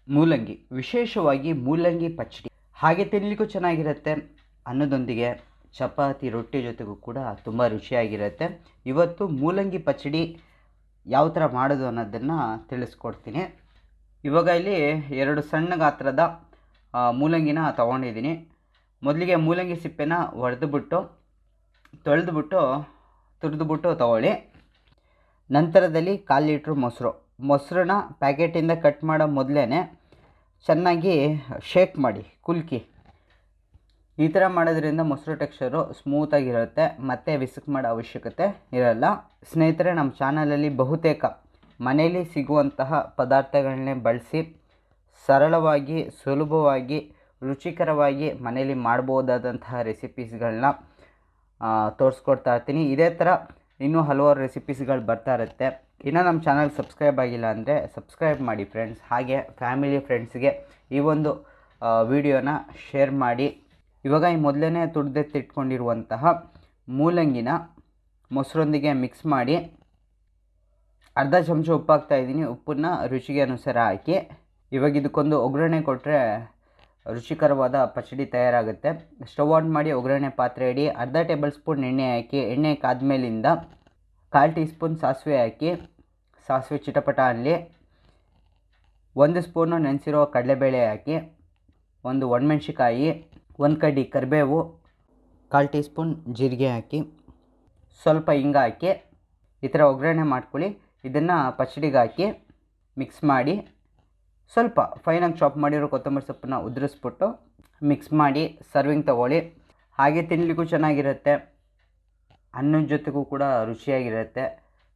ಮೂಲಂಗಿ, ವಿಶೇಷವಾಗಿ ಮೂಲಂಗಿ ಪಚ್ಚಡಿ ಹಾಗೆ ತಿನ್ನಲಿಕ್ಕೂ ಚೆನ್ನಾಗಿರುತ್ತೆ. ಅನ್ನದೊಂದಿಗೆ ಚಪಾತಿ ರೊಟ್ಟಿ ಜೊತೆಗೂ ಕೂಡ ತುಂಬ ರುಚಿಯಾಗಿರುತ್ತೆ. ಇವತ್ತು ಮೂಲಂಗಿ ಪಚ್ಚಡಿ ಯಾವ ಥರ ಮಾಡೋದು ಅನ್ನೋದನ್ನು ತಿಳಿಸ್ಕೊಡ್ತೀನಿ. ಇವಾಗ ಇಲ್ಲಿ 2 ಸಣ್ಣ ಗಾತ್ರದ ಮೂಲಂಗಿನ ತೊಗೊಂಡಿದ್ದೀನಿ. ಮೊದಲಿಗೆ ಮೂಲಂಗಿ ಸಿಪ್ಪೆನ ಒಡೆದುಬಿಟ್ಟು ತೊಳೆದುಬಿಟ್ಟು ತುರಿದುಬಿಟ್ಟು ತೊಗೊಳ್ಳಿ. ನಂತರದಲ್ಲಿ 1/4 ಲೀಟ್ರ್ ಮೊಸರನ್ನ ಪ್ಯಾಕೆಟಿಂದ ಕಟ್ ಮಾಡೋ ಮೊದಲೇ ಚೆನ್ನಾಗಿ ಶೇಕ್ ಮಾಡಿ, ಕುಲ್ಕಿ. ಈ ಥರ ಮಾಡೋದ್ರಿಂದ ಮೊಸರು ಟೆಕ್ಸ್ಚರು ಸ್ಮೂತಾಗಿರುತ್ತೆ ಮತ್ತು ವಿಸ್ಕ್ ಮಾಡೋ ಅವಶ್ಯಕತೆ ಇರಲ್ಲ. ಸ್ನೇಹಿತರೆ, ನಮ್ಮ ಚಾನಲಲ್ಲಿ ಬಹುತೇಕ ಮನೆಯಲ್ಲಿ ಸಿಗುವಂತಹ ಪದಾರ್ಥಗಳನ್ನೇ ಬಳಸಿ ಸರಳವಾಗಿ, ಸುಲಭವಾಗಿ, ರುಚಿಕರವಾಗಿ ಮನೆಯಲ್ಲಿ ಮಾಡ್ಬೋದಾದಂತಹ ರೆಸಿಪೀಸ್ಗಳನ್ನ ತೋರಿಸ್ಕೊಡ್ತಾ ಇರ್ತೀನಿ. ಇದೇ ಥರ ಇನ್ನೂ ಹಲವಾರು ರೆಸಿಪೀಸ್ಗಳು ಬರ್ತಾ ಇರುತ್ತೆ. ಇನ್ನು ನಮ್ಮ ಚಾನಲ್ ಸಬ್ಸ್ಕ್ರೈಬ್ ಆಗಿಲ್ಲ ಅಂದರೆ ಸಬ್ಸ್ಕ್ರೈಬ್ ಮಾಡಿ ಫ್ರೆಂಡ್ಸ್. ಹಾಗೆ ಫ್ಯಾಮಿಲಿ ಫ್ರೆಂಡ್ಸ್ಗೆ ಈ ಒಂದು ವಿಡಿಯೋನ ಶೇರ್ ಮಾಡಿ. ಇವಾಗ ಈ ಮೊದಲೇ ತುರಿದೆತ್ತಿಟ್ಕೊಂಡಿರುವಂತಹ ಮೂಲಂಗಿನ ಮೊಸರೊಂದಿಗೆ ಮಿಕ್ಸ್ ಮಾಡಿ ಅರ್ಧ ಚಮಚ ಉಪ್ಪು ಹಾಕ್ತಾಯಿದ್ದೀನಿ. ಉಪ್ಪನ್ನು ರುಚಿಗೆ ಅನುಸಾರ ಹಾಕಿ ಇವಾಗ ಇದಕ್ಕೊಂದು ಒಗ್ಗರಣೆ ಕೊಟ್ಟರೆ ರುಚಿಕರವಾದ ಪಚ್ಚಡಿ ತಯಾರಾಗುತ್ತೆ. ಸ್ಟವ್ ಆನ್ ಮಾಡಿ ಒಗ್ಗರಣೆ ಪಾತ್ರೆ ಇಡಿ. ಅರ್ಧ ಟೇಬಲ್ ಸ್ಪೂನ್ ಎಣ್ಣೆ ಹಾಕಿ. ಎಣ್ಣೆ ಕಾದ್ಮೇಲಿಂದ 1/4 ಟೀ ಸ್ಪೂನ್ ಸಾಸಿವೆ ಹಾಕಿ. ಸಾಸಿವೆ ಚಿಟಪಟ ಅನ್ನಲಿ. 1 ಸ್ಪೂನು ನೆನೆಸಿರೋ ಕಡಲೆಬೇಳೆ ಹಾಕಿ. 1 ಒಣಮೆಣ್ಸಿಕಾಯಿ, 1 ಕಡ್ಡಿ ಕರಿಬೇವು, 1/4 ಟೀ ಸ್ಪೂನ್ ಜೀರಿಗೆ ಹಾಕಿ, ಸ್ವಲ್ಪ ಹಿಂಗ ಹಾಕಿ ಈ ಥರ ಒಗ್ಗರಣೆ ಮಾಡ್ಕೊಳ್ಳಿ. ಇದನ್ನು ಪಚ್ಚಡಿಗೆ ಹಾಕಿ ಮಿಕ್ಸ್ ಮಾಡಿ ಸ್ವಲ್ಪ ಫೈನಾಗಿ ಚಾಪ್ ಮಾಡಿರೋ ಕೊತ್ತಂಬರಿ ಸೊಪ್ಪನ್ನ ಉದುರಿಸ್ಬಿಟ್ಟು ಮಿಕ್ಸ್ ಮಾಡಿ ಸರ್ವಿಂಗ್ ತೊಗೊಳ್ಳಿ. ಹಾಗೆ ತಿನ್ನಲಿಕ್ಕೂ ಚೆನ್ನಾಗಿರುತ್ತೆ, ಅನ್ನದ ಜೊತೆಗೂ ಕೂಡ ರುಚಿಯಾಗಿರುತ್ತೆ.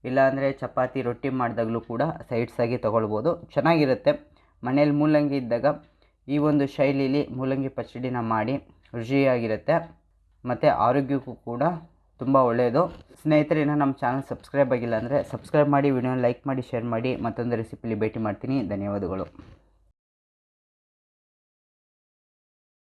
ಇಲ್ಲಾಂದರೆ ಚಪಾತಿ ರೊಟ್ಟಿ ಮಾಡಿದಾಗಲೂ ಕೂಡ ಸೈಡ್ಸಾಗಿ ತೊಗೊಳ್ಬೋದು, ಚೆನ್ನಾಗಿರುತ್ತೆ. ಮನೇಲಿ ಮೂಲಂಗಿ ಇದ್ದಾಗ ಈ ಒಂದು ಶೈಲಿಲಿ ಮೂಲಂಗಿ ಪಚ್ಚಡಿನ ಮಾಡಿ ರುಚಿಯಾಗಿರುತ್ತೆ ಮತ್ತು ಆರೋಗ್ಯಕ್ಕೂ ಕೂಡ ತುಂಬ ಒಳ್ಳೆಯದು. ಸ್ನೇಹಿತರೆ, ಇನ್ನೂ ನಮ್ಮ ಚಾನಲ್ ಸಬ್ಸ್ಕ್ರೈಬ್ ಆಗಿಲ್ಲ ಅಂದರೆ ಸಬ್ಸ್ಕ್ರೈಬ್ ಮಾಡಿ, ವಿಡಿಯೋನ ಲೈಕ್ ಮಾಡಿ, ಶೇರ್ ಮಾಡಿ. ಮತ್ತೊಂದು ರೆಸಿಪಿಲಿ ಭೇಟಿ ಮಾಡ್ತೀನಿ. ಧನ್ಯವಾದಗಳು.